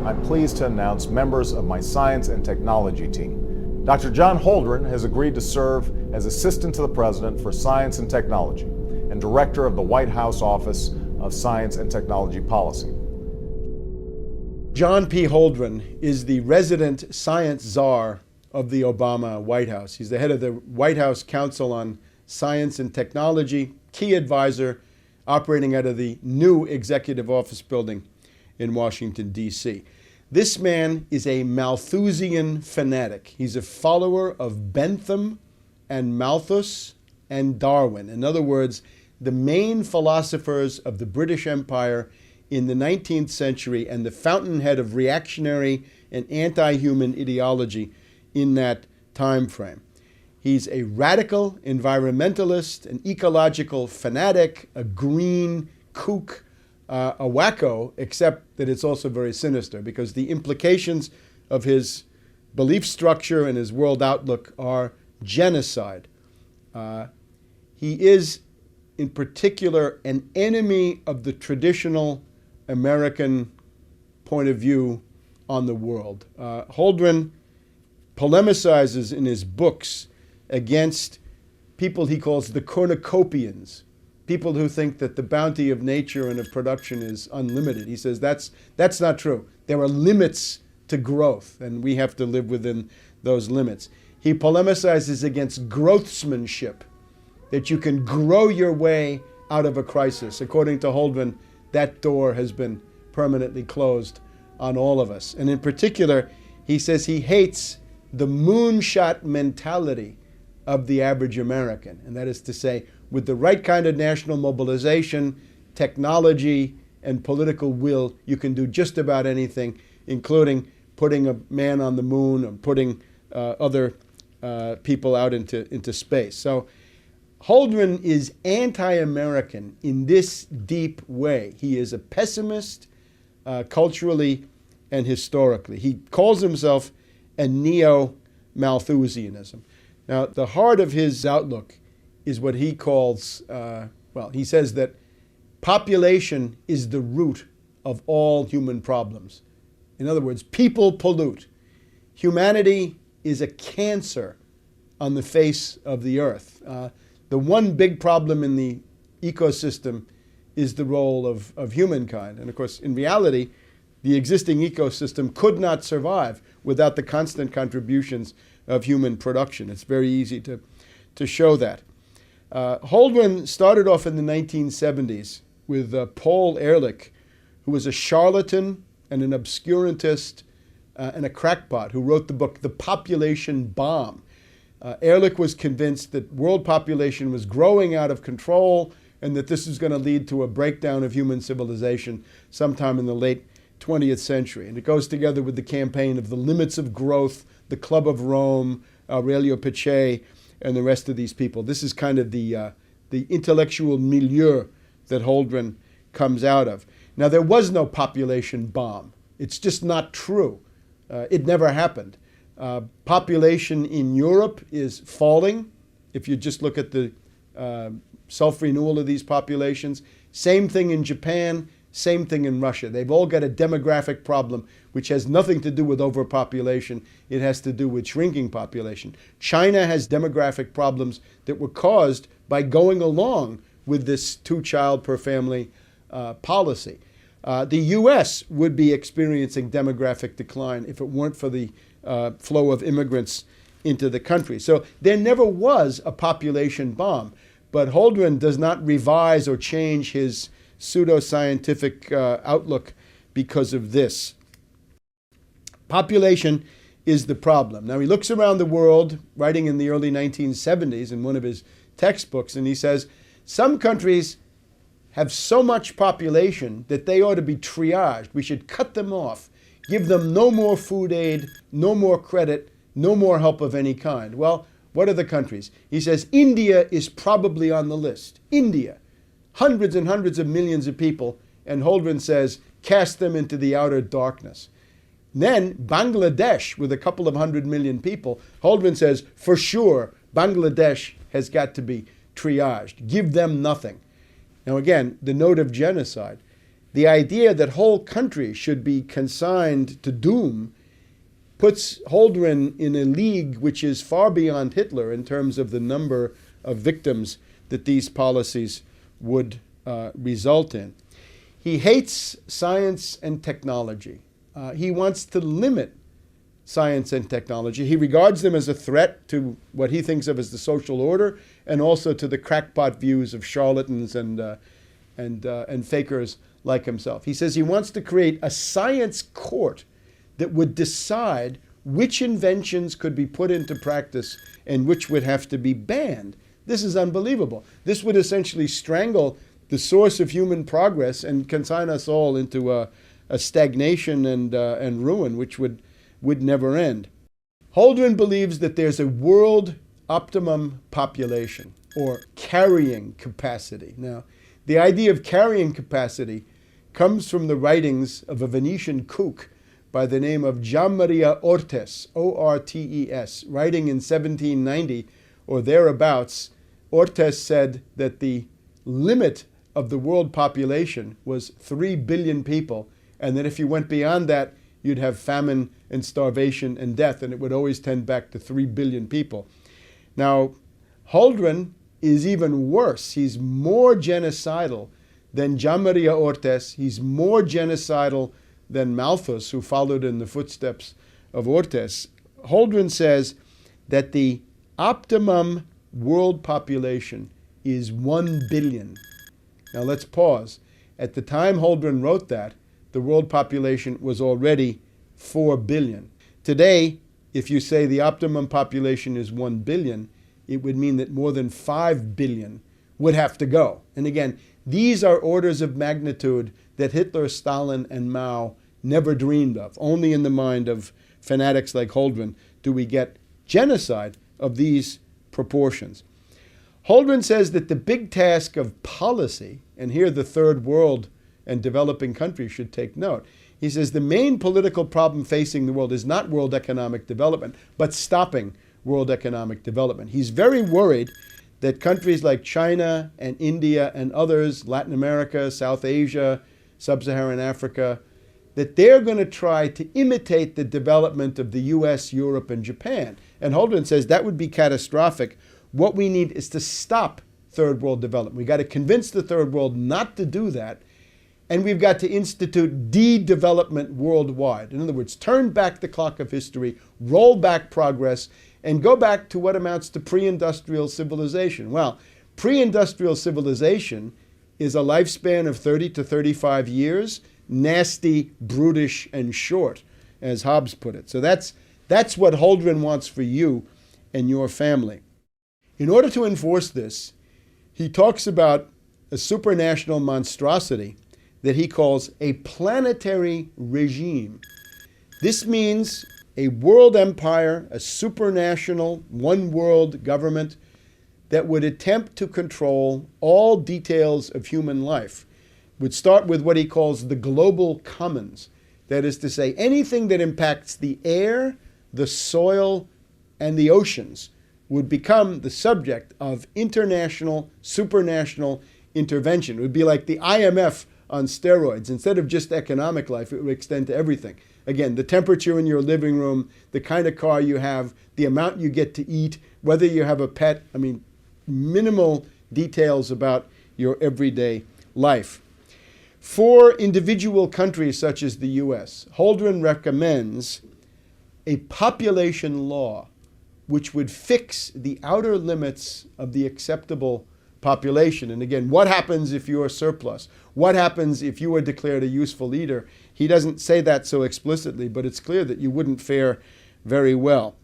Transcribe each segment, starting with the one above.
I'm pleased to announce members of my science and technology team. Dr. John Holdren has agreed to serve as Assistant to the President for Science and Technology and Director of the White House Office of Science and Technology Policy. John P. Holdren is the resident science czar of the Obama White House. He's the head of the White House Council on Science and Technology, key advisor operating out of the new Executive Office building in Washington, D.C. This man is a Malthusian fanatic. He's a follower of Bentham and Malthus and Darwin. In other words, the main philosophers of the British Empire in the 19th century and the fountainhead of reactionary and anti-human ideology in that time frame. He's a radical environmentalist, an ecological fanatic, a green kook, a wacko, except that it's also very sinister because the implications of his belief structure and his world outlook are genocide. He is, in particular, an enemy of the traditional American point of view on the world. Holdren polemicizes in his books against people he calls the cornucopians, people who think that the bounty of nature and of production is unlimited. He says that's not true. There are limits to growth, and we have to live within those limits. He polemicizes against growthsmanship, that you can grow your way out of a crisis. According to Holdren, that door has been permanently closed on all of us. And in particular, he says he hates the moonshot mentality of the average American. And that is to say, with the right kind of national mobilization, technology, and political will, you can do just about anything, including putting a man on the moon or putting other people out into space. So Holdren is anti-American in this deep way. He is a pessimist culturally and historically. He calls himself a neo-Malthusianism. Now, the heart of his outlook is what he calls, he says that population is the root of all human problems. In other words, people pollute. Humanity is a cancer on the face of the earth. The one big problem in the ecosystem is the role of humankind. And of course, in reality, the existing ecosystem could not survive without the constant contributions of human production. It's very easy to show that. Holdren started off in the 1970s with Paul Ehrlich, who was a charlatan and an obscurantist and a crackpot who wrote the book The Population Bomb. Ehrlich was convinced that world population was growing out of control and that this was going to lead to a breakdown of human civilization sometime in the late 20th century. And it goes together with the campaign of the limits of growth, the Club of Rome, Aurelio Peccei, and the rest of these people. This is kind of the intellectual milieu that Holdren comes out of. Now, there was no population bomb. It's just not true. It never happened. Population in Europe is falling, if you just look at the self-renewal of these populations. Same thing in Japan, same thing in Russia. They've all got a demographic problem which has nothing to do with overpopulation. It has to do with shrinking population. China has demographic problems that were caused by going along with this two-child per family policy. The U.S. would be experiencing demographic decline if it weren't for the flow of immigrants into the country. So there never was a population bomb, but Holdren does not revise or change his pseudoscientific outlook because of this. Population is the problem. Now, he looks around the world, writing in the early 1970s in one of his textbooks, and he says, some countries have so much population that they ought to be triaged. We should cut them off, give them no more food aid, no more credit, no more help of any kind. Well, what are the countries? He says India is probably on the list. India, hundreds and hundreds of millions of people, and Holdren says, cast them into the outer darkness. Then Bangladesh, with a couple of 100 million people, Holdren says, for sure, Bangladesh has got to be triaged. Give them nothing. Now again, the note of genocide. the idea that whole countries should be consigned to doom puts Holdren in a league which is far beyond Hitler in terms of the number of victims that these policies would result in. He hates science and technology. He wants to limit science and technology. He regards them as a threat to what he thinks of as the social order, and also to the crackpot views of charlatans and fakers like himself. He says he wants to create a science court that would decide which inventions could be put into practice and which would have to be banned. This is unbelievable. This would essentially strangle the source of human progress and consign us all into a stagnation and ruin, which would never end. Holdren believes that there's a world optimum population, or carrying capacity. Now, the idea of carrying capacity comes from the writings of a Venetian kook by the name of Gianmaria Ortes, O-R-T-E-S, writing in 1790 or thereabouts. Ortes said that the limit of the world population was 3 billion people, and that if you went beyond that, you'd have famine and starvation and death, and it would always tend back to 3 billion people. Now, Holdren is even worse. He's more genocidal than Gianmaria Ortes. He's more genocidal than Malthus, who followed in the footsteps of Ortes. Holdren says that the optimum world population is 1 billion. Now let's pause. At the time Holdren wrote that, the world population was already 4 billion. Today, if you say the optimum population is 1 billion, it would mean that more than 5 billion would have to go. And again, these are orders of magnitude that Hitler, Stalin, and Mao never dreamed of. Only in the mind of fanatics like Holdren do we get genocide of these proportions. Holdren says that the big task of policy, and here the third world and developing countries should take note. He says the main political problem facing the world is not world economic development, but stopping world economic development. He's very worried that countries like China and India and others, Latin America, South Asia, Sub-Saharan Africa, that they're going to try to imitate the development of the US, Europe, and Japan. And Holdren says that would be catastrophic. What we need is to stop third world development. We've got to convince the third world not to do that. And we've got to institute de-development worldwide. In other words, turn back the clock of history, roll back progress, and go back to what amounts to pre-industrial civilization. Well, pre-industrial civilization is a lifespan of 30 to 35 years, nasty, brutish, and short, as Hobbes put it. So that's what Holdren wants for you and your family. In order to enforce this, he talks about a supranational monstrosity that he calls a planetary regime. This means a world empire, a supranational, one-world government that would attempt to control all details of human life. Would start with what he calls the global commons. That is to say, anything that impacts the air, the soil, and the oceans would become the subject of international, supranational intervention. It would be like the IMF on steroids. Instead of just economic life, it would extend to everything. Again, the temperature in your living room, the kind of car you have, the amount you get to eat, whether you have a pet. I mean, minimal details about your everyday life. For individual countries such as the US, Holdren recommends a population law which would fix the outer limits of the acceptable population. And again, what happens if you're surplus? What happens if you are declared a useful leader? He doesn't say that so explicitly, but it's clear that you wouldn't fare very well.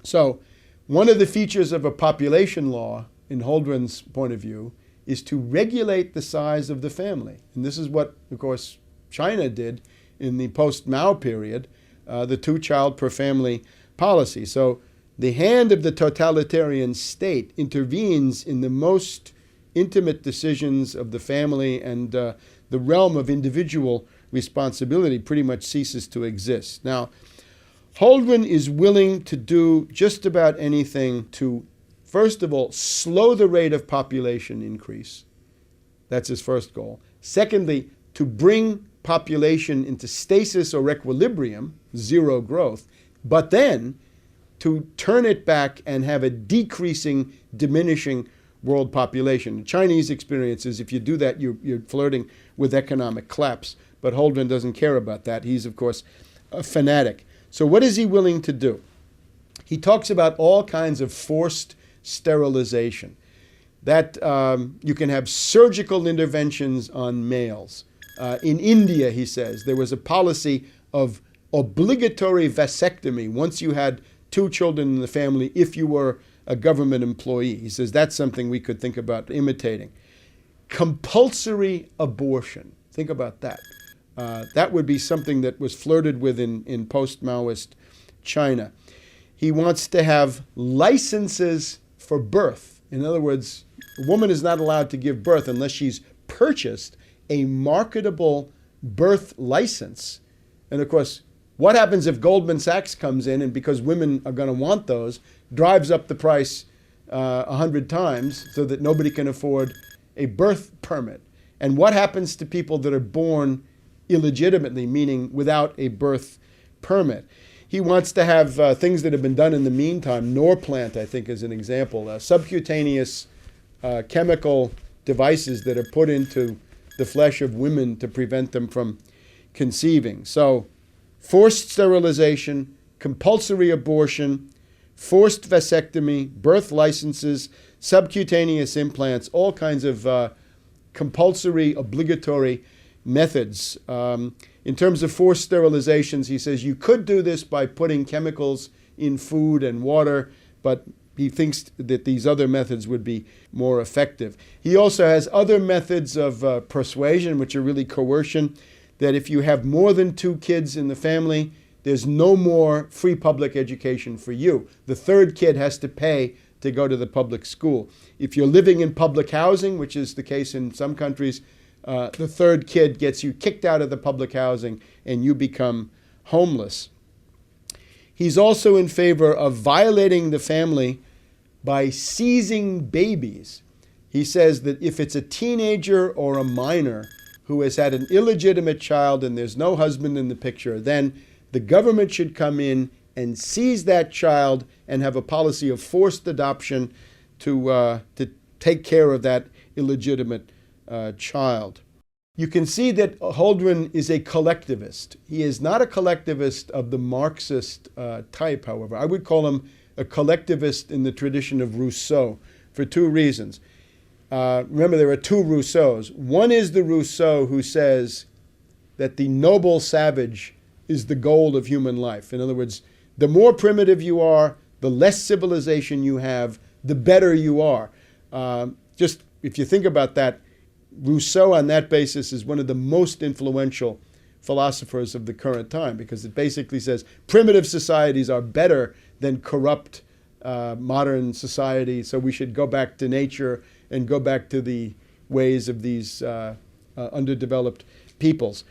So one of the features of a population law, in Holdren's point of view, is to regulate the size of the family. And this is what, of course, China did in the post-Mao period, the two-child per family policy. So the hand of the totalitarian state intervenes in the most intimate decisions of the family, and the realm of individual responsibility pretty much ceases to exist. Now, Holdren is willing to do just about anything to, first of all, slow the rate of population increase. That's his first goal. Secondly, to to bring population into stasis or equilibrium, zero growth, but then to turn it back and have a decreasing, diminishing world population. The Chinese experience is if you do that, you're flirting with economic collapse. But Holdren doesn't care about that. He's, of course, a fanatic. So what is he willing to do? He talks about all kinds of forced sterilization, that you can have surgical interventions on males. In India, he says, there was a policy of obligatory vasectomy once you had 2 children in the family if you were a government employee. He says that's something we could think about imitating. Compulsory abortion. Think about that. That would be something that was flirted with in post-Maoist China. He wants to have licenses for birth. In other words, a woman is not allowed to give birth unless she's purchased a marketable birth license. And of course, what happens if Goldman Sachs comes in and, because women are going to want those, drives up the price 100 times so that nobody can afford a birth permit? And what happens to people that are born illegitimately, meaning without a birth permit? He wants to have things that have been done in the meantime. Norplant, I think, is an example. Subcutaneous chemical devices that are put into the flesh of women to prevent them from conceiving. So, forced sterilization, compulsory abortion, forced vasectomy, birth licenses, subcutaneous implants, all kinds of compulsory, obligatory methods. In terms of forced sterilizations, he says you could do this by putting chemicals in food and water, but he thinks that these other methods would be more effective. He also has other methods of persuasion, which are really coercion, that if you have more than 2 kids in the family, there's no more free public education for you. The 3rd kid has to pay to go to the public school. If you're living in public housing, which is the case in some countries, the 3rd kid gets you kicked out of the public housing and you become homeless. He's also in favor of violating the family by seizing babies. He says that if it's a teenager or a minor who has had an illegitimate child and there's no husband in the picture, then the government should come in and seize that child and have a policy of forced adoption to take care of that illegitimate child. You can see that Holdren is a collectivist. He is not a collectivist of the Marxist type, however. I would call him a collectivist in the tradition of Rousseau for 2 reasons. Remember, there are 2 Rousseaus. One is the Rousseau who says that the noble savage is the goal of human life. In other words, the more primitive you are, the less civilization you have, the better you are. Just if you think about that, Rousseau on that basis is one of the most influential philosophers of the current time, because it basically says primitive societies are better than corrupt modern society, so we should go back to nature and go back to the ways of these underdeveloped peoples.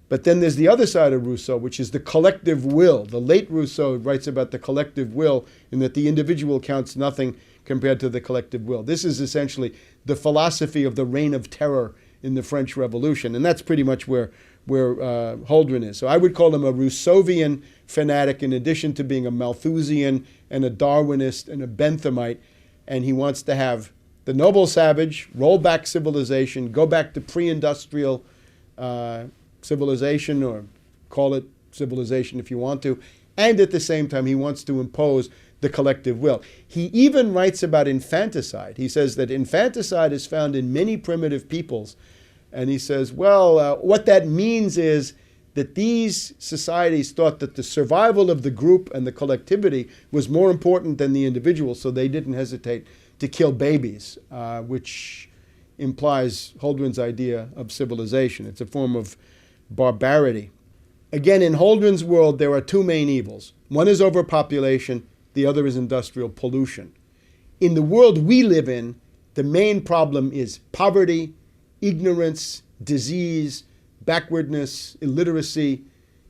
But then there's the other side of Rousseau, which is the collective will. The late Rousseau writes about the collective will and that the individual counts nothing compared to the collective will. This is essentially the philosophy of the reign of terror in the French Revolution, and that's pretty much where Holdren is. So I would call him a Rousseauvian fanatic in addition to being a Malthusian and a Darwinist and a Benthamite, and he wants to have the noble savage, roll back civilization, go back to pre-industrial civilization, or call it civilization if you want to, and at the same time he wants to impose the collective will. He even writes about infanticide. He says that infanticide is found in many primitive peoples, and he says, well, what that means is that these societies thought that the survival of the group and the collectivity was more important than the individual, so they didn't hesitate to kill babies, which implies Holdren's idea of civilization. It's a form of barbarity. Again, in Holdren's world, there are 2 main evils. One is overpopulation, the other is industrial pollution. In the world we live in, the main problem is poverty, ignorance, disease, backwardness, illiteracy,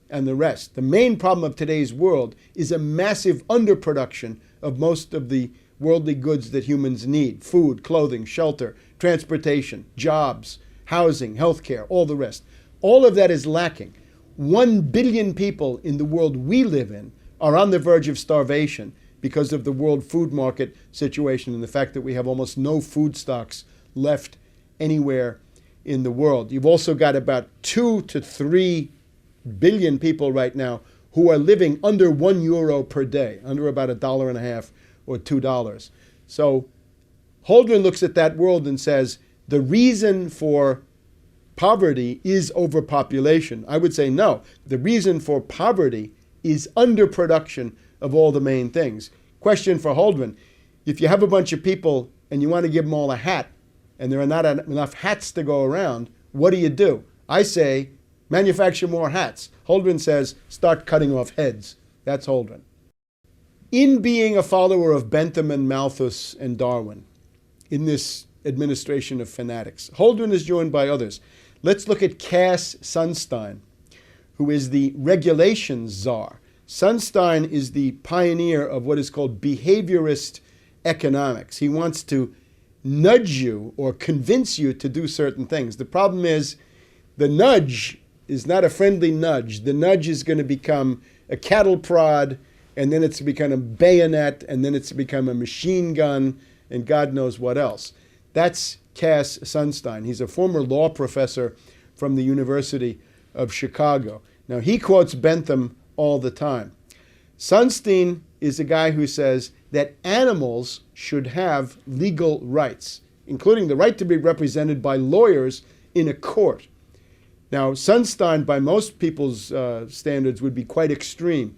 and the rest. The main problem of today's world is a massive underproduction of most of the worldly goods that humans need: food, clothing, shelter, transportation, jobs, housing, healthcare, all the rest. All of that is lacking. 1 billion people in the world we live in are on the verge of starvation because of the world food market situation and the fact that we have almost no food stocks left anywhere in the world. You've also got about 2 to 3 billion people right now who are living under €1 per day, under about $1.50 or $2. So Holdren looks at that world and says the reason for poverty is overpopulation. I would say no. The reason for poverty is underproduction of all the main things. Question for Holdren: if you have a bunch of people and you want to give them all a hat and there are not enough hats to go around, what do? I say manufacture more hats. Holdren says start cutting off heads. That's Holdren. In being a follower of Bentham and Malthus and Darwin in this administration of fanatics, Holdren is joined by others. Let's look at Cass Sunstein, who is the regulations czar. Sunstein is the pioneer of what is called behaviorist economics. He wants to nudge you or convince you to do certain things. The problem is the nudge is not a friendly nudge. The nudge is going to become a cattle prod, and then it's become a bayonet, and then it's become a machine gun, and God knows what else. That's Cass Sunstein. He's a former law professor from the University of Chicago. Now, he quotes Bentham all the time. Sunstein is a guy who says that animals should have legal rights, including the right to be represented by lawyers in a court. Now, Sunstein, by most people's standards, would be quite extreme.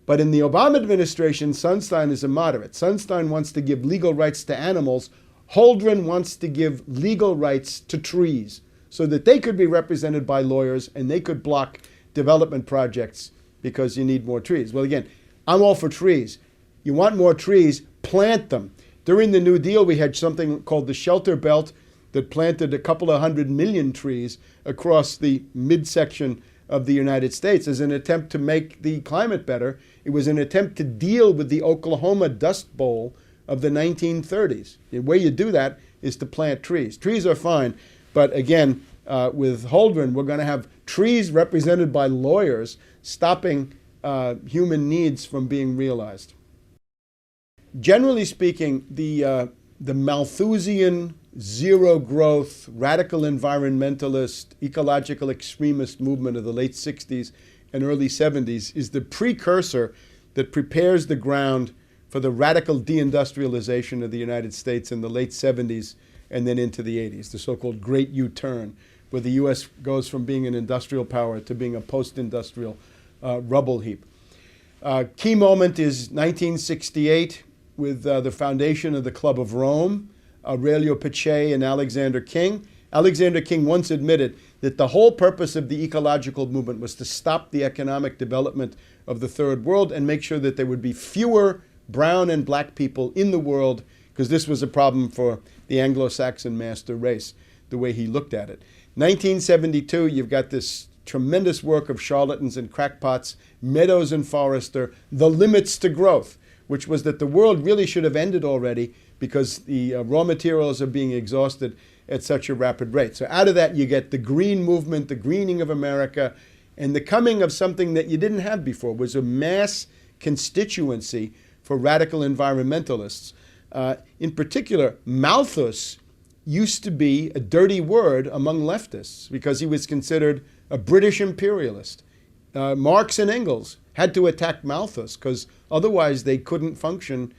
But in the Obama administration, Sunstein is a moderate. Sunstein wants to give legal rights to animals. Holdren wants to give legal rights to trees so that they could be represented by lawyers and they could block development projects because you need more trees. Well, again, I'm all for trees. You want more trees, plant them. During the New Deal, we had something called the Shelter Belt that planted a couple of 100 million trees across the midsection of the United States as an attempt to make the climate better. It was an attempt to deal with the Oklahoma Dust Bowl of the 1930s. The way you do that is to plant trees. Trees are fine, but again, with Holdren, we're going to have trees represented by lawyers stopping human needs from being realized. Generally speaking, the Malthusian, zero-growth, radical environmentalist, ecological extremist movement of the late 60s and early 70s is the precursor that prepares the ground for the radical de-industrialization of the United States in the late 70s and then into the 80s, the so-called Great U-turn, where the U.S. goes from being an industrial power to being a post-industrial rubble heap. Key moment is 1968 with the foundation of the Club of Rome, Aurelio Pache and Alexander King. Alexander King once admitted that the whole purpose of the ecological movement was to stop the economic development of the third world and make sure that there would be fewer brown and black people in the world, because this was a problem for the Anglo-Saxon master race, the way he looked at it. 1972, you've got this tremendous work of charlatans and crackpots, Meadows and Forrester, The Limits to Growth, which was that the world really should have ended already because the raw materials are being exhausted at such a rapid rate. So out of that, you get the green movement, the greening of America, and the coming of something that you didn't have before, was a mass constituency for radical environmentalists. In particular, Malthus used to be a dirty word among leftists because he was considered a British imperialist. Marx and Engels had to attack Malthus because otherwise they couldn't function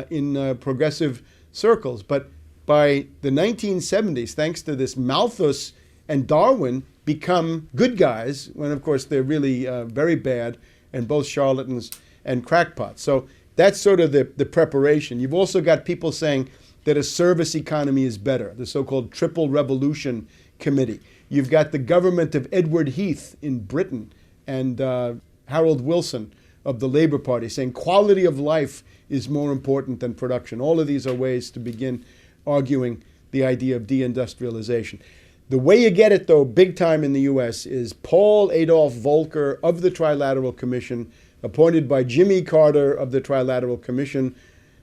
in progressive circles. But by the 1970s, thanks to this, Malthus and Darwin become good guys, when of course they're really very bad and both charlatans and crackpots. So that's sort of the preparation. You've also got people saying that a service economy is better, the so-called Triple Revolution Committee. You've got the government of Edward Heath in Britain and Harold Wilson of the Labour Party saying quality of life is more important than production. All of these are ways to begin arguing the idea of deindustrialization. The way you get it, though, big time in the U.S. is Paul Adolph Volcker of the Trilateral Commission, appointed by Jimmy Carter of the Trilateral Commission.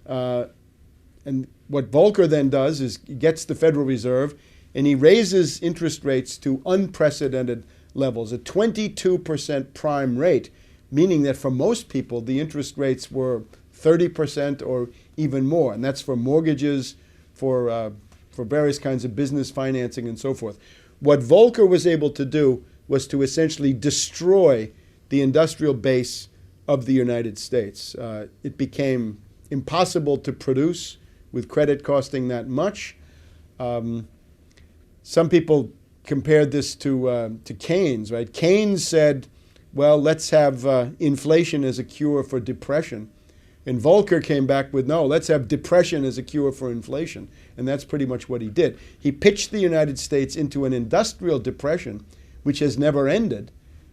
And what Volcker then does is he gets the Federal Reserve and he raises interest rates to unprecedented levels, a 22% prime rate, meaning that for most people, the interest rates were 30% or even more. And that's for mortgages, for various kinds of business financing and so forth. What Volcker was able to do was to essentially destroy the industrial base of the United States. It became impossible to produce with credit costing that much. Some people compared this to Keynes, right? Keynes said, well, let's have inflation as a cure for depression. And Volcker came back with, no, let's have depression as a cure for inflation. And that's pretty much what he did. He pitched the United States into an industrial depression, which has never ended,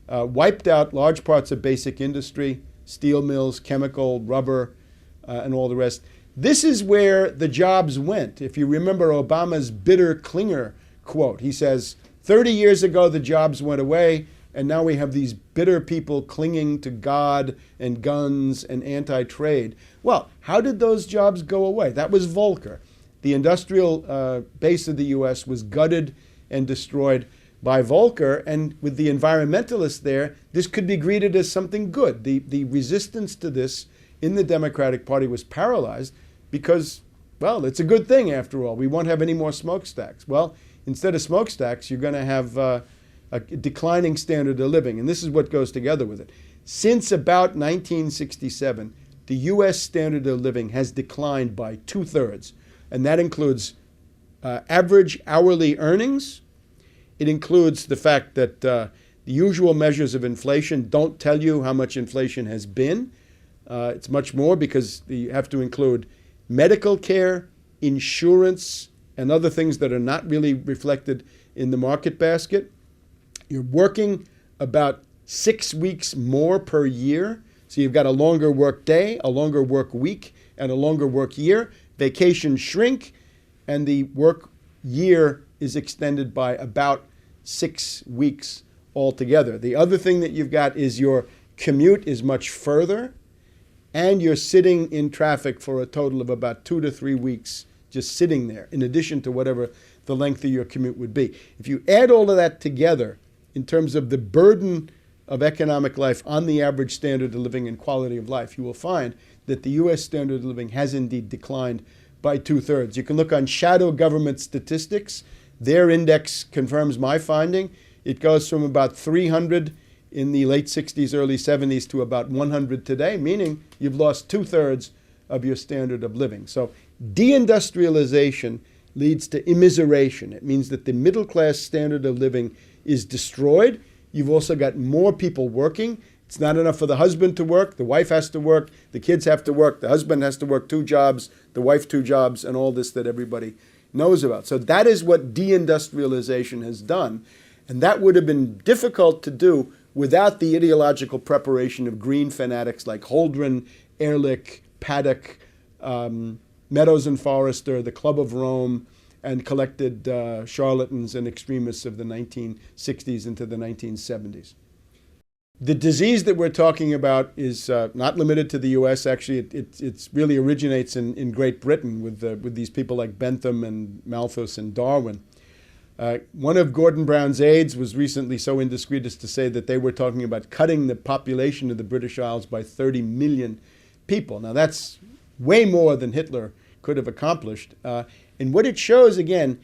wiped out large parts of basic industry, steel mills, chemical, rubber, and all the rest. This is where the jobs went. If you remember Obama's bitter Klinger quote, he says, 30 years ago, the jobs went away, and now we have these bitter people clinging to God and guns and anti-trade. Well, how did those jobs go away? That was Volcker. The industrial base of the U.S. was gutted and destroyed by Volcker, and with the environmentalists there, this could be greeted as something good. The resistance to this in the Democratic Party was paralyzed because, well, it's a good thing after all. We won't have any more smokestacks. Well, instead of smokestacks, you're going to have a declining standard of living, and this is what goes together with it. Since about 1967, the U.S. standard of living has declined by 2/3, and that includes average hourly earnings. It includes the fact that the usual measures of inflation don't tell you how much inflation has been. It's much more because you have to include medical care, insurance, and other things that are not really reflected in the market basket. You're working about 6 weeks more per year. So you've got a longer work day, a longer work week, and a longer work year. Vacations shrink, and the work year is extended by about 6 weeks altogether. The other thing that you've got is your commute is much further, and you're sitting in traffic for a total of about 2 to 3 weeks just sitting there, in addition to whatever the length of your commute would be. If you add all of that together in terms of the burden of economic life on the average standard of living and quality of life, you will find that the U.S. standard of living has indeed declined by 2/3. You can look on shadow government statistics. Their index confirms my finding. It goes from about 300 in the late 60s, early 70s to about 100 today, meaning you've lost 2/3 of your standard of living. So de-industrialization leads to immiseration. It means that the middle class standard of living is destroyed. You've also got more people working. It's not enough for the husband to work. The wife has to work. The kids have to work. The husband has to work 2 jobs. The wife 2 jobs, and all this that everybody knows about. So that is what de-industrialization has done. And that would have been difficult to do without the ideological preparation of green fanatics like Holdren, Ehrlich, Paddock, Meadows and Forrester, the Club of Rome, and collected charlatans and extremists of the 1960s into the 1970s. The disease that we're talking about is not limited to the U.S. Actually, it really originates in Great Britain with these people like Bentham and Malthus and Darwin. One of Gordon Brown's aides was recently so indiscreet as to say that they were talking about cutting the population of the British Isles by 30 million people. Now, that's way more than Hitler could have accomplished. And what it shows, again,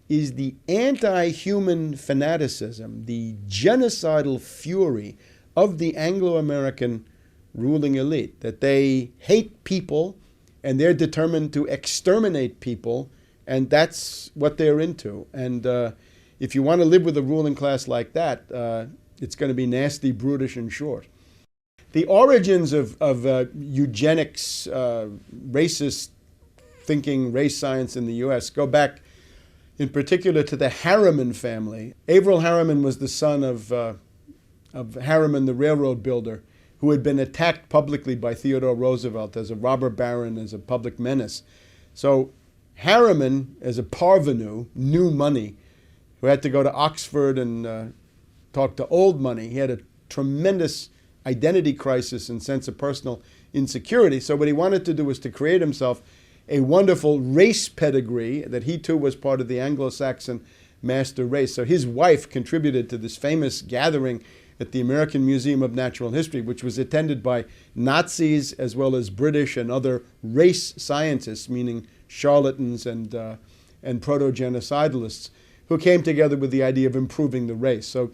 is the anti-human fanaticism, the genocidal fury of the Anglo-American ruling elite, that they hate people and they're determined to exterminate people, and that's what they're into. And if you want to live with a ruling class like that, it's going to be nasty, brutish, and short. The origins of eugenics, racist thinking, race science in the U.S. go back in particular to the Harriman family. Averell Harriman was the son of Harriman, the railroad builder, who had been attacked publicly by Theodore Roosevelt as a robber baron, as a public menace. So Harriman, as a parvenu, new money, who had to go to Oxford and talk to old money, he had a tremendous identity crisis and sense of personal insecurity. So what he wanted to do was to create himself a wonderful race pedigree, that he too was part of the Anglo-Saxon master race. So his wife contributed to this famous gathering at the American Museum of Natural History, which was attended by Nazis as well as British and other race scientists, meaning charlatans and proto-genocidalists, who came together with the idea of improving the race. So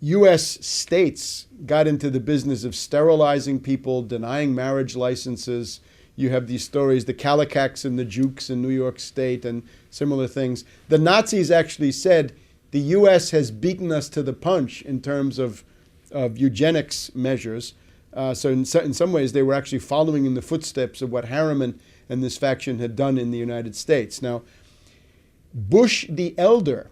U.S. states got into the business of sterilizing people, denying marriage licenses. You have these stories, the Kallikaks and the Jukes in New York State and similar things. The Nazis actually said the U.S. has beaten us to the punch in terms of eugenics measures. So in some ways, they were actually following in the footsteps of what Harriman and this faction had done in the United States. Now, Bush the Elder,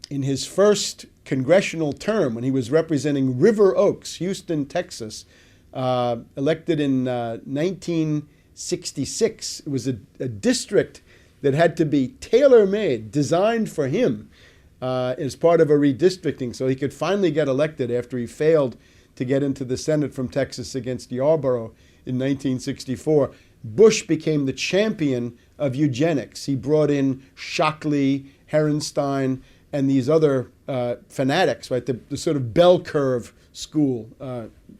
in his first congressional term, when he was representing River Oaks, Houston, Texas, elected in 1966. It was a district that had to be tailor-made, designed for him as part of a redistricting, so he could finally get elected after he failed to get into the Senate from Texas against Yarborough in 1964. Bush became the champion of eugenics. He brought in Shockley, Herenstein, and these other fanatics, right? The sort of bell curve school,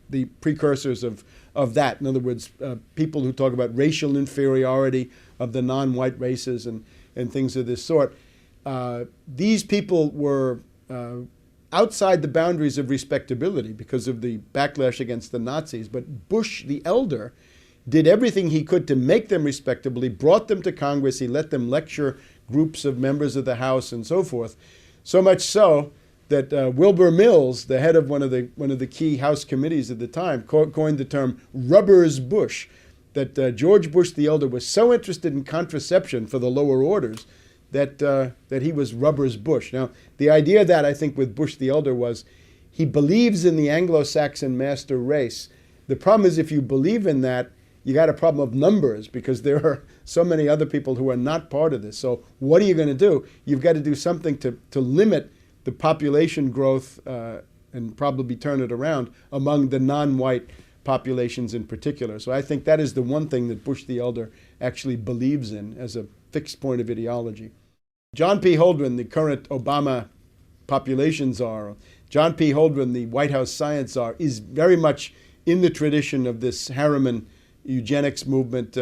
the precursors of that. In other words, people who talk about racial inferiority of the non-white races and things of this sort. These people were outside the boundaries of respectability because of the backlash against the Nazis. But Bush the Elder did everything he could to make them respectable. He brought them to Congress. He let them lecture groups of members of the House and so forth. So much so that Wilbur Mills, the head of one of the key House committees at the time, coined the term "Rubber's Bush." That George Bush the Elder was so interested in contraception for the lower orders that he was Rubber's Bush. Now, the idea that I think with Bush the Elder was he believes in the Anglo-Saxon master race. The problem is if you believe in that, you got a problem of numbers because there are so many other people who are not part of this. So what are you going to do? You've got to do something to limit the population growth and probably turn it around among the non-white populations in particular. So I think that is the one thing that Bush the Elder actually believes in as a fixed point of ideology. John P. Holdren, the current Obama population czar, John P. Holdren, the White House science czar, is very much in the tradition of this Harriman eugenics movement,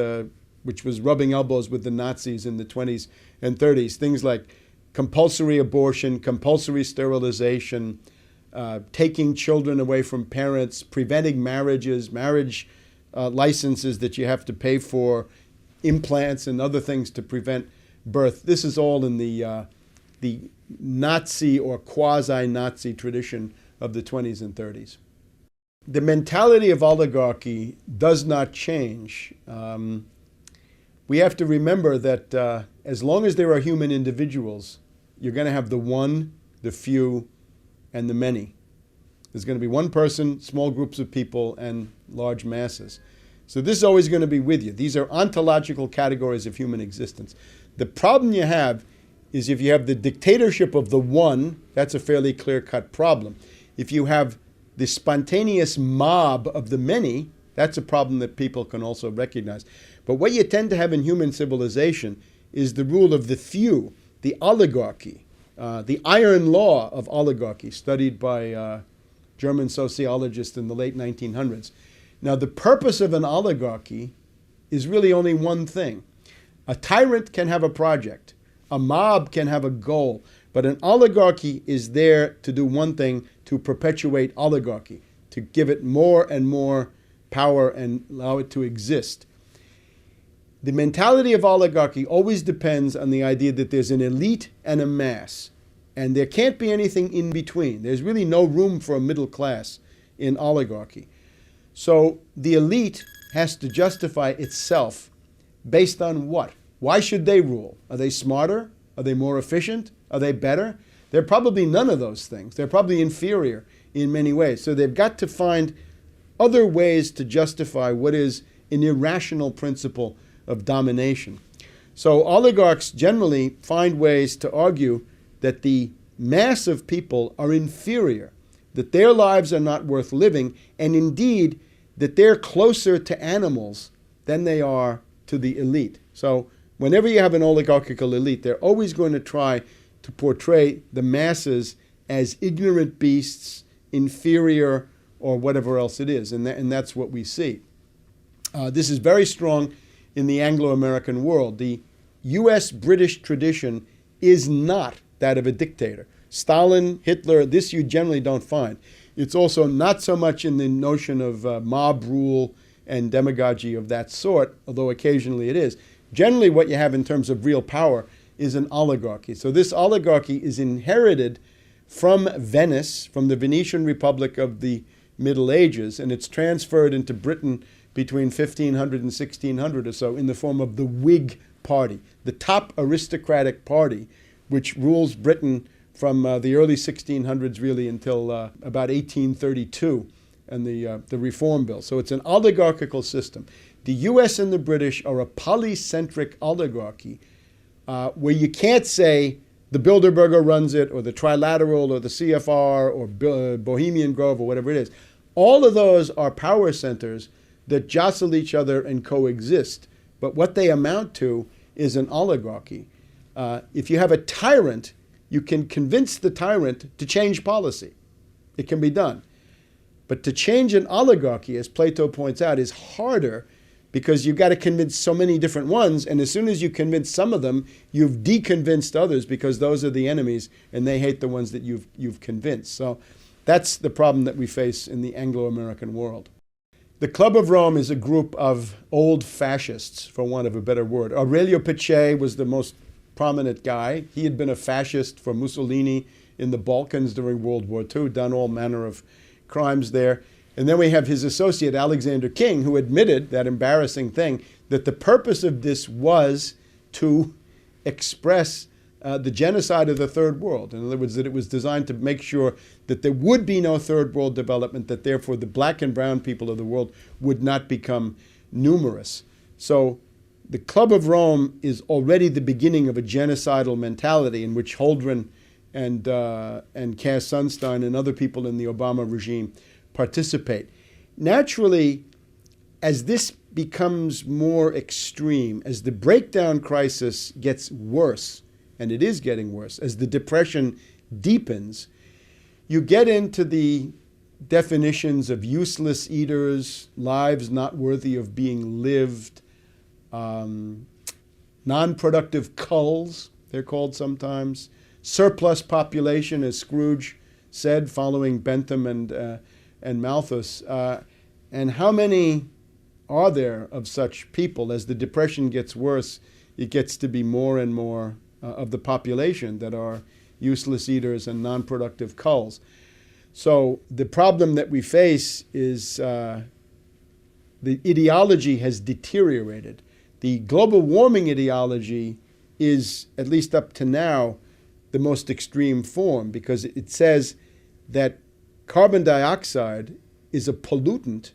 which was rubbing elbows with the Nazis in the 20s and 30s. Things like compulsory abortion, compulsory sterilization, taking children away from parents, preventing marriages, marriage licenses that you have to pay for, implants and other things to prevent birth. This is all in the Nazi or quasi-Nazi tradition of the 20s and 30s. The mentality of oligarchy does not change. We have to remember that as long as there are human individuals, you're going to have the one, the few, and the many. There's going to be one person, small groups of people, and large masses. So this is always going to be with you. These are ontological categories of human existence. The problem you have is if you have the dictatorship of the one, that's a fairly clear-cut problem. If you have the spontaneous mob of the many, that's a problem that people can also recognize. But what you tend to have in human civilization is the rule of the few, the oligarchy, the iron law of oligarchy, studied by German sociologists in the late 1900s. Now, the purpose of an oligarchy is really only one thing. A tyrant can have a project. A mob can have a goal. But an oligarchy is there to do one thing, to perpetuate oligarchy, to give it more and more power and allow it to exist. The mentality of oligarchy always depends on the idea that there's an elite and a mass, and there can't be anything in between. There's really no room for a middle class in oligarchy. So the elite has to justify itself based on what? Why should they rule? Are they smarter? Are they more efficient? Are they better? They're probably none of those things. They're probably inferior in many ways. So they've got to find other ways to justify what is an irrational principle of domination. So oligarchs generally find ways to argue that the mass of people are inferior, that their lives are not worth living, and indeed that they're closer to animals than they are to the elite. So whenever you have an oligarchical elite, they're always going to try to portray the masses as ignorant beasts, inferior, or whatever else it is. And that's what we see. This is very strong in the Anglo-American world. The U.S.-British tradition is not that of a dictator. Stalin, Hitler, this you generally don't find. It's also not so much in the notion of mob rule and demagogy of that sort, although occasionally it is. Generally what you have in terms of real power is an oligarchy. So this oligarchy is inherited from Venice, from the Venetian Republic of the Middle Ages, and it's transferred into Britain between 1500 and 1600 or so in the form of the Whig Party, the top aristocratic party, which rules Britain from the early 1600s really until about 1832 and the Reform Bill. So it's an oligarchical system. The US and the British are a polycentric oligarchy where you can't say the Bilderberger runs it, or the Trilateral, or the CFR, or Bohemian Grove, or whatever it is. All of those are power centers that jostle each other and coexist. But what they amount to is an oligarchy. If you have a tyrant, you can convince the tyrant to change policy. It can be done. But to change an oligarchy, as Plato points out, is harder because you've got to convince so many different ones, and as soon as you convince some of them, you've deconvinced others because those are the enemies and they hate the ones that you've convinced. So that's the problem that we face in the Anglo-American world. The Club of Rome is a group of old fascists, for want of a better word. Aurelio Peccei was the most prominent guy. He had been a fascist for Mussolini in the Balkans during World War II, done all manner of crimes there. And then we have his associate, Alexander King, who admitted that embarrassing thing, that the purpose of this was to express the genocide of the Third World. In other words, that it was designed to make sure that there would be no Third World development, that therefore the black and brown people of the world would not become numerous. So the Club of Rome is already the beginning of a genocidal mentality in which Holdren and Cass Sunstein and other people in the Obama regime participate. Naturally, as this becomes more extreme, as the breakdown crisis gets worse, and it is getting worse, as the depression deepens, you get into the definitions of useless eaters, lives not worthy of being lived, non-productive culls, they're called sometimes, surplus population, as Scrooge said, following Bentham and Malthus. And how many are there of such people? As the depression gets worse, it gets to be more and more of the population that are useless eaters and non-productive culls. So the problem that we face is the ideology has deteriorated. The global warming ideology is, at least up to now, the most extreme form, because it says that carbon dioxide is a pollutant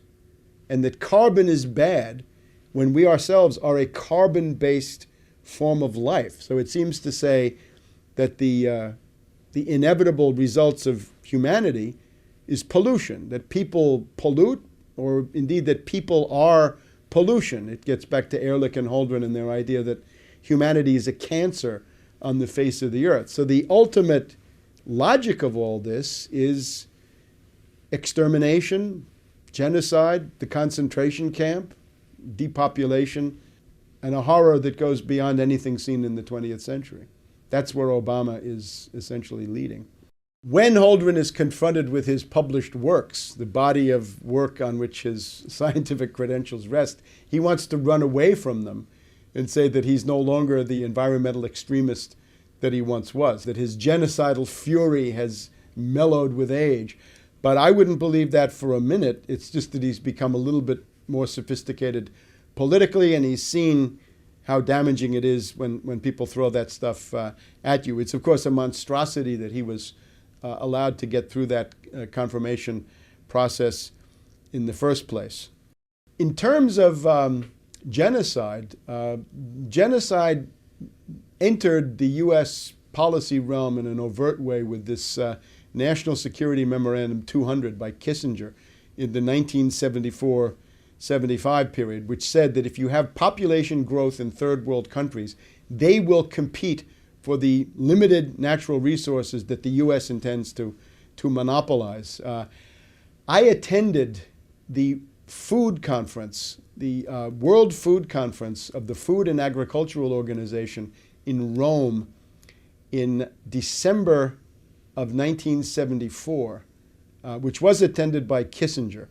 and that carbon is bad when we ourselves are a carbon-based form of life. So it seems to say that the inevitable results of humanity is pollution, that people pollute, or indeed that people are pollution. It gets back to Ehrlich and Holdren and their idea that humanity is a cancer on the face of the earth. So the ultimate logic of all this is extermination, genocide, the concentration camp, depopulation, and a horror that goes beyond anything seen in the 20th century. That's where Obama is essentially leading. When Holdren is confronted with his published works, the body of work on which his scientific credentials rest, he wants to run away from them and say that he's no longer the environmental extremist that he once was, that his genocidal fury has mellowed with age. But I wouldn't believe that for a minute. It's just that he's become a little bit more sophisticated politically, and he's seen how damaging it is when people throw that stuff at you. It's, of course, a monstrosity that he was allowed to get through that confirmation process in the first place. In terms of genocide, genocide entered the U.S. policy realm in an overt way with this National Security Memorandum 200 by Kissinger in the 1974-75 period, which said that if you have population growth in third world countries, they will compete for the limited natural resources that the U.S. intends to monopolize. I attended the food conference, the World Food Conference of the Food and Agricultural Organization in Rome in December of 1974, which was attended by Kissinger.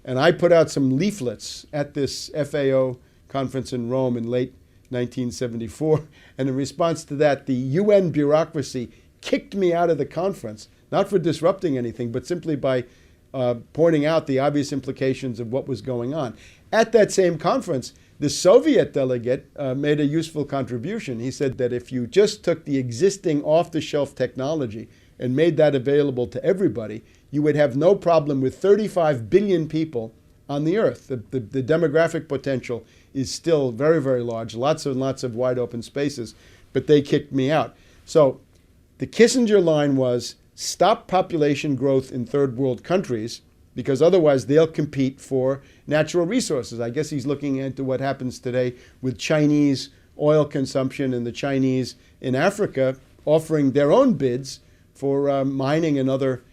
And I put out some leaflets at this FAO conference in Rome in late 1974. And in response to that, the UN bureaucracy kicked me out of the conference, not for disrupting anything, but simply by pointing out the obvious implications of what was going on. At that same conference, the Soviet delegate made a useful contribution. He said that if you just took the existing off-the-shelf technology and made that available to everybody, you would have no problem with 35 billion people on the earth. The demographic potential is still very, very large, lots and lots of wide open spaces, but they kicked me out. So the Kissinger line was, stop population growth in third world countries, because otherwise they'll compete for natural resources. I guess he's looking into what happens today with Chinese oil consumption and the Chinese in Africa offering their own bids for mining and other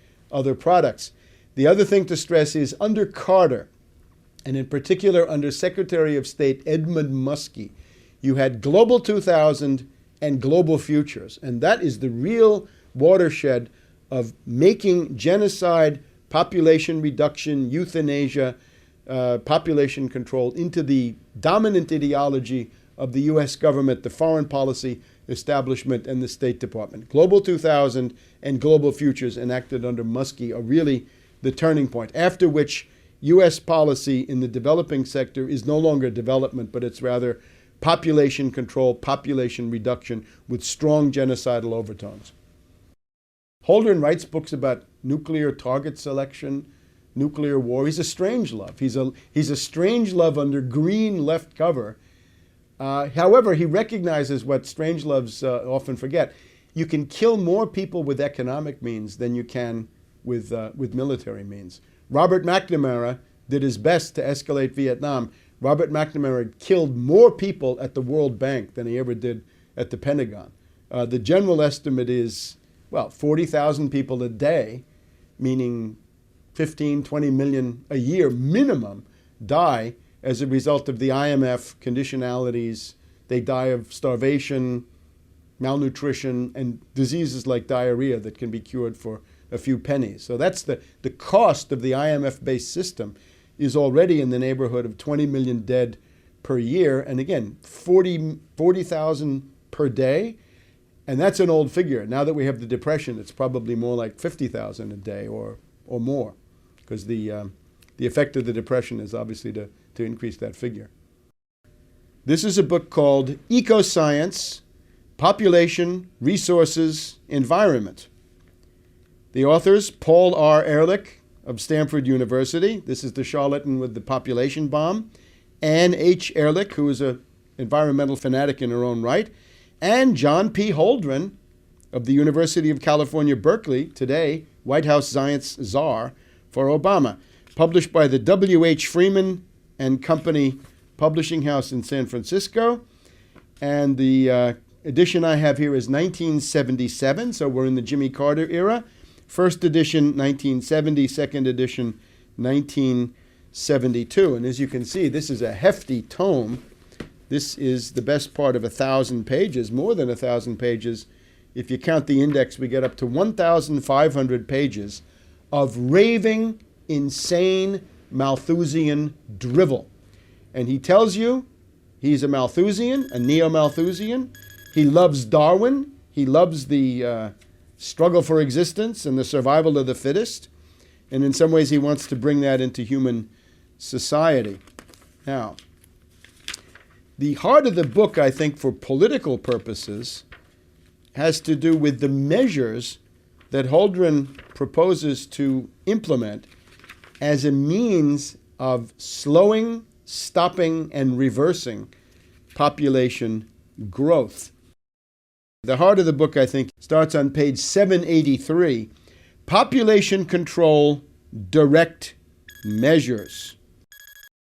products. The other thing to stress is under Carter, and in particular under Secretary of State Edmund Muskie, you had Global 2000 and Global Futures. And that is the real watershed of making genocide, population reduction, euthanasia, population control into the dominant ideology of the U.S. government, the foreign policy establishment, and the State Department. Global 2000 and Global Futures enacted under Muskie are really the turning point, after which U.S. policy in the developing sector is no longer development, but it's rather population control, population reduction with strong genocidal overtones. Holdren writes books about nuclear target selection, nuclear war. He's a strangelove. He's a strangelove under green left cover. However, he recognizes what strangeloves often forget. You can kill more people with economic means than you can with military means. Robert McNamara did his best to escalate Vietnam. Robert McNamara killed more people at the World Bank than he ever did at the Pentagon. The general estimate is, 40,000 people a day, meaning 15, 20 million a year minimum, die as a result of the IMF conditionalities. They die of starvation, malnutrition, and diseases like diarrhea that can be cured for a few pennies. So that's the cost of the IMF-based system is already in the neighborhood of 20 million dead per year. And again, 40,000 per day. And that's an old figure. Now that we have the Depression, it's probably more like 50,000 a day or more, because the effect of the Depression is obviously to increase that figure. This is a book called Ecoscience, Population, Resources, Environment. The authors, Paul R. Ehrlich of Stanford University. This is the charlatan with the population bomb. Ann H. Ehrlich, who is an environmental fanatic in her own right. And John P. Holdren of the University of California, Berkeley, today White House science czar for Obama. Published by the W.H. Freeman and Company Publishing House in San Francisco. And the edition I have here is 1977, so we're in the Jimmy Carter era. First edition, 1970, second edition, 1972. And as you can see, this is a hefty tome. This is the best part of 1,000 pages, more than 1,000 pages. If you count the index, we get up to 1,500 pages of raving, insane Malthusian drivel. And he tells you he's a Malthusian, a neo-Malthusian. He loves Darwin. He loves the struggle for existence and the survival of the fittest. And in some ways, he wants to bring that into human society. Now, the heart of the book, I think, for political purposes, has to do with the measures that Holdren proposes to implement as a means of slowing, stopping, and reversing population growth. The heart of the book, I think, starts on page 783. Population control, direct measures.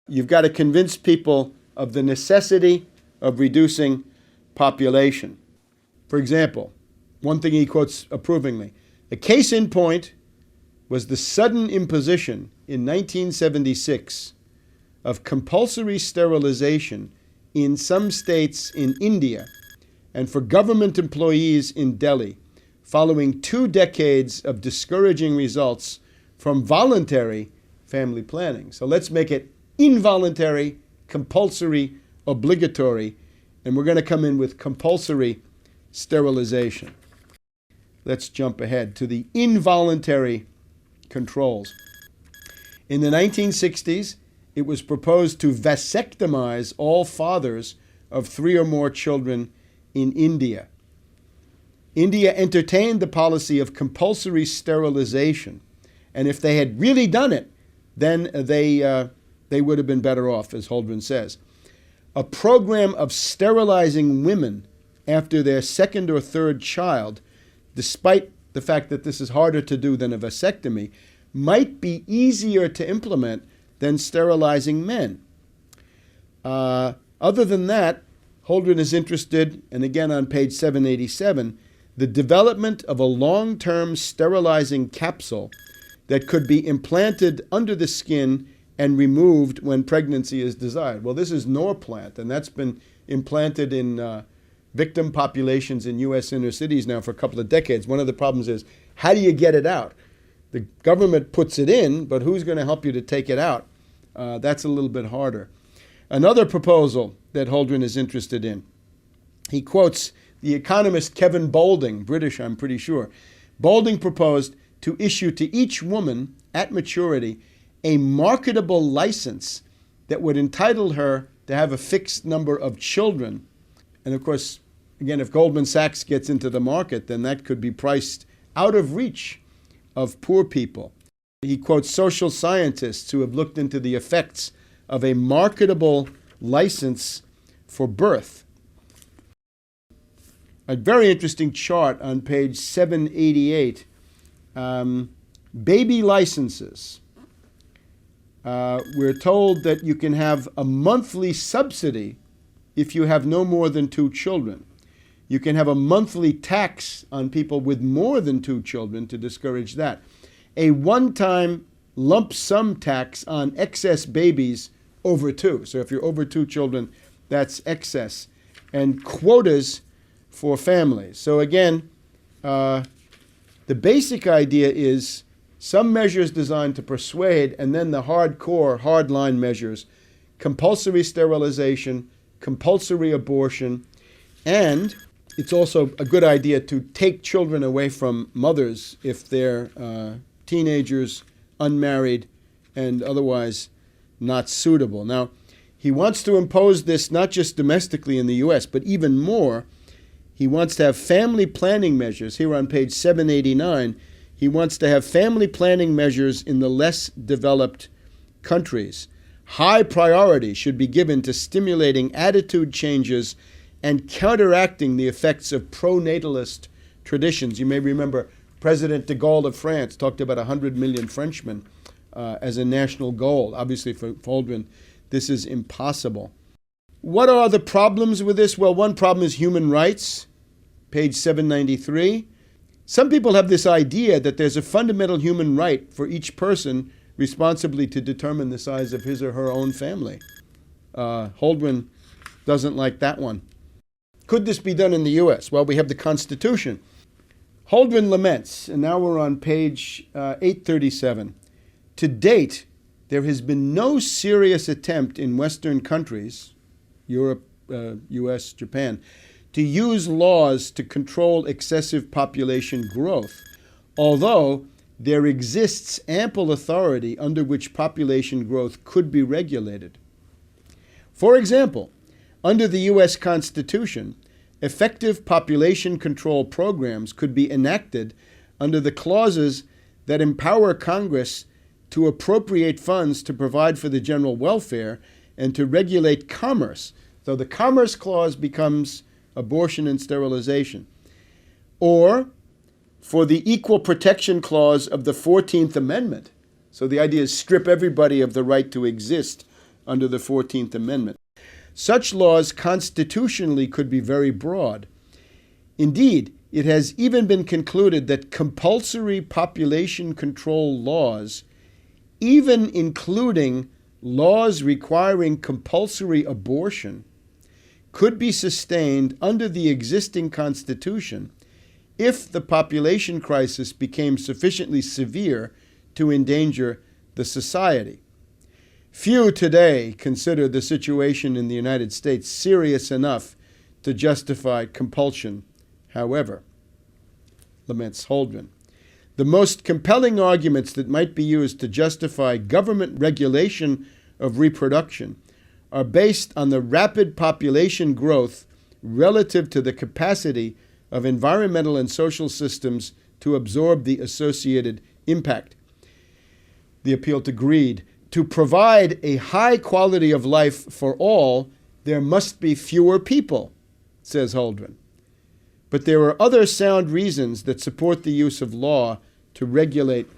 You've got to convince people of the necessity of reducing population. For example, one thing he quotes approvingly, a case in point was the sudden imposition in 1976 of compulsory sterilization in some states in India and for government employees in Delhi, following 2 decades of discouraging results from voluntary family planning. So let's make it involuntary, compulsory, obligatory, and we're going to come in with compulsory sterilization. Let's jump ahead to the involuntary controls. In the 1960s, it was proposed to vasectomize all fathers of 3 or more children in India. India entertained the policy of compulsory sterilization, and if they had really done it, then they would have been better off, as Holdren says. A program of sterilizing women after their 2nd or 3rd child, despite the fact that this is harder to do than a vasectomy, might be easier to implement than sterilizing men. Other than that, Holdren is interested, and again on page 787, the development of a long-term sterilizing capsule that could be implanted under the skin and removed when pregnancy is desired. Well, this is Norplant, and that's been implanted in victim populations in U.S. inner cities now for a couple of decades. One of the problems is, how do you get it out? The government puts it in, but who's going to help you to take it out? That's a little bit harder. Another proposal that Holdren is interested in, he quotes the economist Kevin Boulding, British, I'm pretty sure. Boulding proposed to issue to each woman at maturity a marketable license that would entitle her to have a fixed number of children. And of course, again, if Goldman Sachs gets into the market, then that could be priced out of reach of poor people. He quotes social scientists who have looked into the effects of a marketable license for birth. A very interesting chart on page 788. Baby licenses. We're told that you can have a monthly subsidy if you have no more than 2 children. You can have a monthly tax on people with more than 2 children to discourage that. A one-time lump sum tax on excess babies over 2. So if you're over 2 children, that's excess. And quotas for families. So again, the basic idea is some measures designed to persuade, and then the hardcore, hardline measures, compulsory sterilization, compulsory abortion, and it's also a good idea to take children away from mothers if they're teenagers, unmarried, and otherwise not suitable. Now, he wants to impose this not just domestically in the U.S., but even more. He wants to have family planning measures. Here on page 789, he wants to have family planning measures in the less developed countries. High priority should be given to stimulating attitude changes and counteracting the effects of pro-natalist traditions. You may remember President de Gaulle of France talked about 100 million Frenchmen as a national goal. Obviously, for Holdren, this is impossible. What are the problems with this? Well, one problem is human rights, page 793. Some people have this idea that there's a fundamental human right for each person responsibly to determine the size of his or her own family. Holdren doesn't like that one. Could this be done in the U.S.? Well, we have the Constitution. Holdren laments, and now we're on page 837. To date, there has been no serious attempt in Western countries, Europe, U.S., Japan, to use laws to control excessive population growth, although there exists ample authority under which population growth could be regulated. For example, under the U.S. Constitution, effective population control programs could be enacted under the clauses that empower Congress to appropriate funds to provide for the general welfare and to regulate commerce. So the Commerce Clause becomes abortion and sterilization. Or for the Equal Protection Clause of the 14th Amendment. So the idea is strip everybody of the right to exist under the 14th Amendment. Such laws constitutionally could be very broad. Indeed, it has even been concluded that compulsory population control laws, even including laws requiring compulsory abortion, could be sustained under the existing Constitution if the population crisis became sufficiently severe to endanger the society. Few today consider the situation in the United States serious enough to justify compulsion, however, laments Holdren. The most compelling arguments that might be used to justify government regulation of reproduction are based on the rapid population growth relative to the capacity of environmental and social systems to absorb the associated impact. The appeal to greed. To provide a high quality of life for all, there must be fewer people, says Holdren. But there are other sound reasons that support the use of law to regulate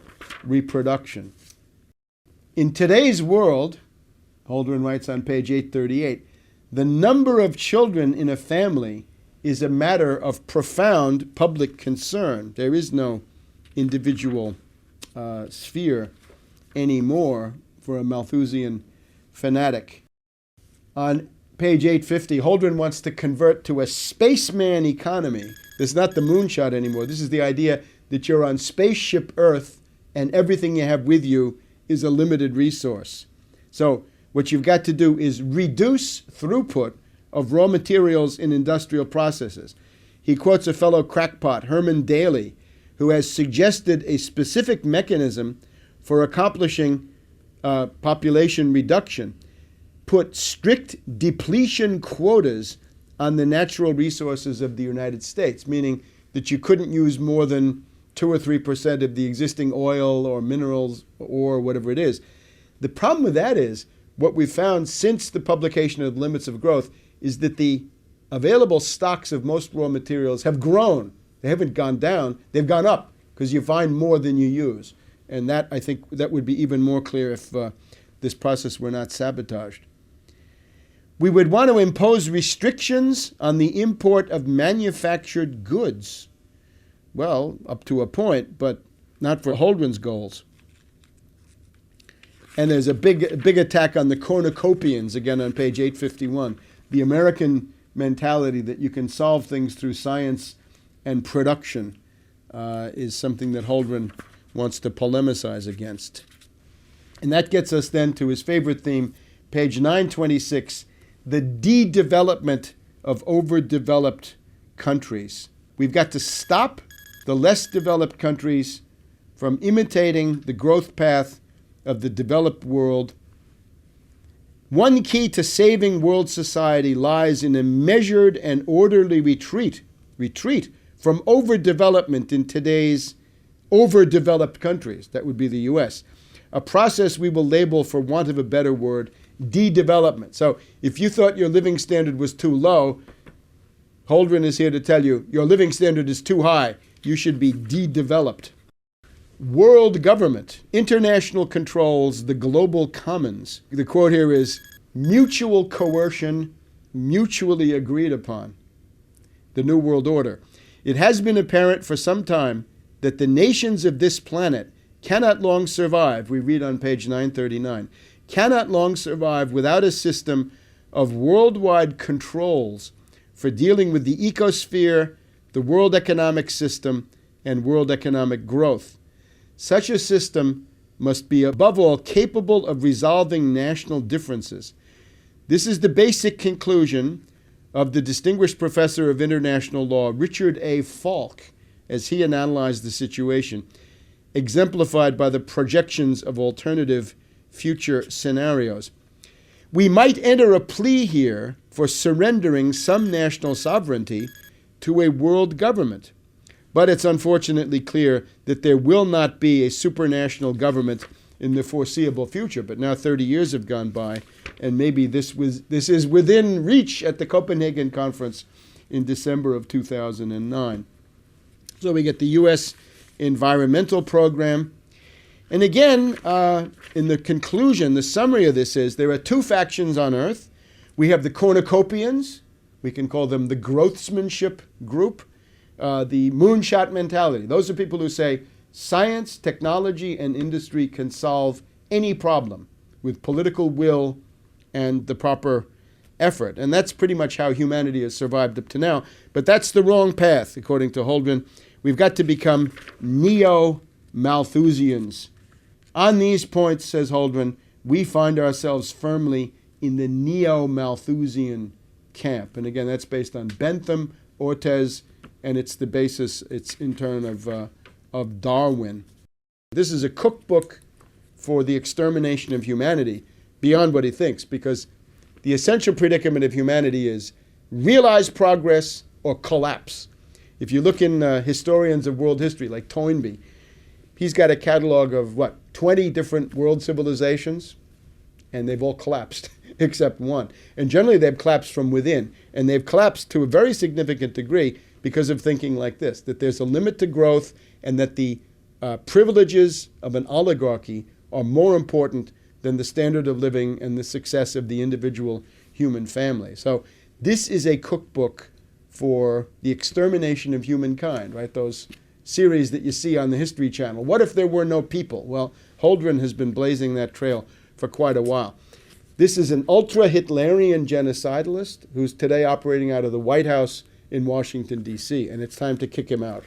reproduction. In today's world, Holdren writes on page 838, the number of children in a family is a matter of profound public concern. There is no individual sphere anymore for a Malthusian fanatic. On page 850, Holdren wants to convert to a spaceman economy. This is not the moonshot anymore. This is the idea that you're on spaceship Earth and everything you have with you is a limited resource. So what you've got to do is reduce throughput of raw materials in industrial processes. He quotes a fellow crackpot, Herman Daly, who has suggested a specific mechanism for accomplishing population reduction. Put strict depletion quotas on the natural resources of the United States, meaning that you couldn't use more than 2 or 3% of the existing oil or minerals or whatever it is. The problem with that is, what we've found since the publication of the Limits of Growth is that the available stocks of most raw materials have grown. They haven't gone down, they've gone up, because you find more than you use. And that, I think, that would be even more clear if this process were not sabotaged. We would want to impose restrictions on the import of manufactured goods. Well, up to a point, but not for Holdren's goals. And there's a big attack on the cornucopians, again on page 851. The American mentality that you can solve things through science and production is something that Holdren wants to polemicize against. And that gets us then to his favorite theme, page 926, the de-development of overdeveloped countries. We've got to stop the less developed countries from imitating the growth path of the developed world. One key to saving world society lies in a measured and orderly retreat from overdevelopment in today's overdeveloped countries. That would be the U.S. A process we will label, for want of a better word, de-development. So if you thought your living standard was too low, Holdren is here to tell you your living standard is too high. You should be de-developed. World government, international controls, the global commons. The quote here is, mutual coercion, mutually agreed upon. The New World Order. It has been apparent for some time that the nations of this planet cannot long survive, we read on page 939, cannot long survive without a system of worldwide controls for dealing with the ecosphere, the world economic system, and world economic growth. Such a system must be above all capable of resolving national differences. This is the basic conclusion of the distinguished professor of international law, Richard A. Falk, as he analyzed the situation, exemplified by the projections of alternative future scenarios. We might enter a plea here for surrendering some national sovereignty to a world government. But it's unfortunately clear that there will not be a supranational government in the foreseeable future. But now 30 years have gone by, and maybe this is within reach at the Copenhagen conference in December of 2009. So we get the U.S. environmental program. And again, in the conclusion, the summary of this is there are two factions on Earth. We have the cornucopians. We can call them the growthsmanship group. the moonshot mentality. Those are people who say science, technology, and industry can solve any problem with political will and the proper effort. And that's pretty much how humanity has survived up to now. But that's the wrong path, according to Holdren. We've got to become neo-Malthusians. On these points, says Holdren, we find ourselves firmly in the neo-Malthusian camp. And again, that's based on Bentham, Ortiz, and it's the basis, it's in turn of Darwin. This is a cookbook for the extermination of humanity beyond what he thinks, because the essential predicament of humanity is realize progress or collapse. If you look in historians of world history like Toynbee, he's got a catalog of, 20 different world civilizations, and they've all collapsed except one. And generally they've collapsed from within, and they've collapsed to a very significant degree because of thinking like this, that there's a limit to growth and that the privileges of an oligarchy are more important than the standard of living and the success of the individual human family. So this is a cookbook for the extermination of humankind, right? Those series that you see on the History Channel. What if there were no people? Well, Holdren has been blazing that trail for quite a while. This is an ultra-Hitlerian genocidalist who's today operating out of the White House in Washington, D.C., and it's time to kick him out.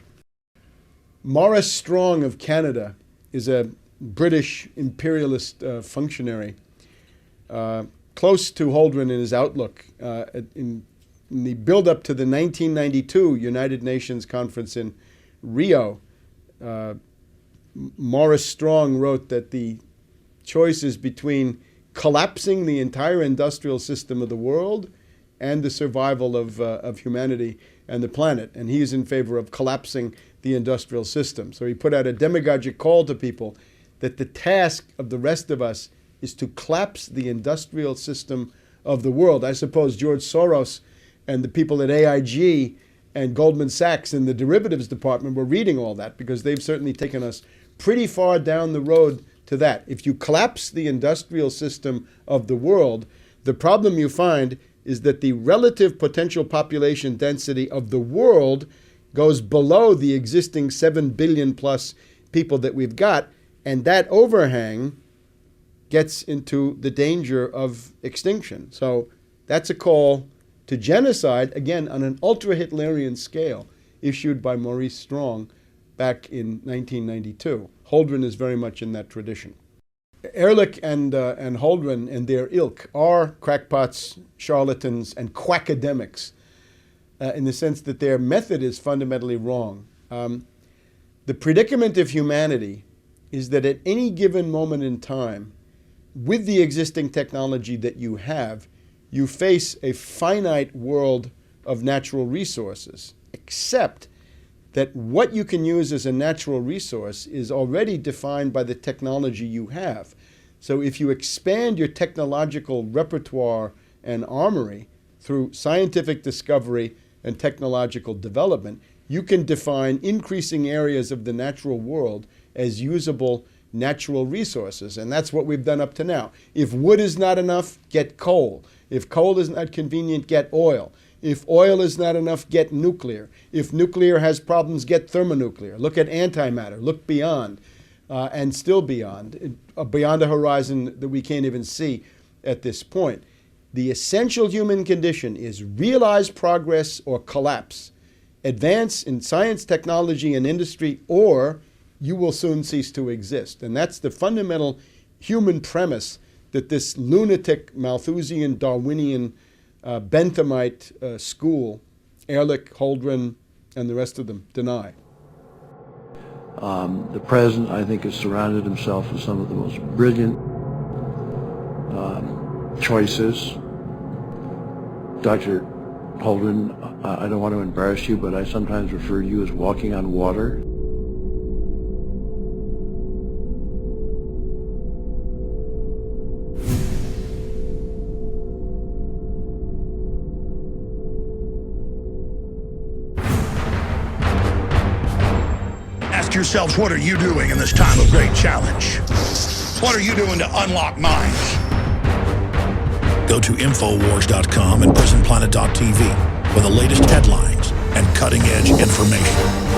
Maurice Strong of Canada is a British imperialist functionary, close to Holdren in his outlook. In the build-up to the 1992 United Nations Conference in Rio, Maurice Strong wrote that the choice is between collapsing the entire industrial system of the world and the survival of humanity and the planet. And he is in favor of collapsing the industrial system. So he put out a demagogic call to people that the task of the rest of us is to collapse the industrial system of the world. I suppose George Soros and the people at AIG and Goldman Sachs in the derivatives department were reading all that, because they've certainly taken us pretty far down the road to that. If you collapse the industrial system of the world, the problem you find is that the relative potential population density of the world goes below the existing 7 billion plus people that we've got, and that overhang gets into the danger of extinction. So that's a call to genocide, again, on an ultra-Hitlerian scale, issued by Maurice Strong back in 1992. Holdren is very much in that tradition. Ehrlich and Holdren and their ilk are crackpots, charlatans, and quackademics, in the sense that their method is fundamentally wrong. The predicament of humanity is that at any given moment in time, with the existing technology that you have, you face a finite world of natural resources, except that what you can use as a natural resource is already defined by the technology you have. So if you expand your technological repertoire and armory through scientific discovery and technological development, you can define increasing areas of the natural world as usable natural resources. And that's what we've done up to now. If wood is not enough, get coal. If coal is not convenient, get oil. If oil is not enough, get nuclear. If nuclear has problems, get thermonuclear. Look at antimatter. Look beyond, and still beyond a horizon that we can't even see at this point. The essential human condition is realize progress or collapse. Advance in science, technology, and industry, or you will soon cease to exist. And that's the fundamental human premise that this lunatic, Malthusian, Darwinian, Benthamite school, Ehrlich, Holdren, and the rest of them, deny. The president, I think, has surrounded himself with some of the most brilliant choices. Dr. Holdren, I don't want to embarrass you, but I sometimes refer to you as walking on water. Ask yourselves, what are you doing in this time of great challenge? What are you doing to unlock minds? Go to Infowars.com and PrisonPlanet.tv for the latest headlines and cutting cutting-edge information.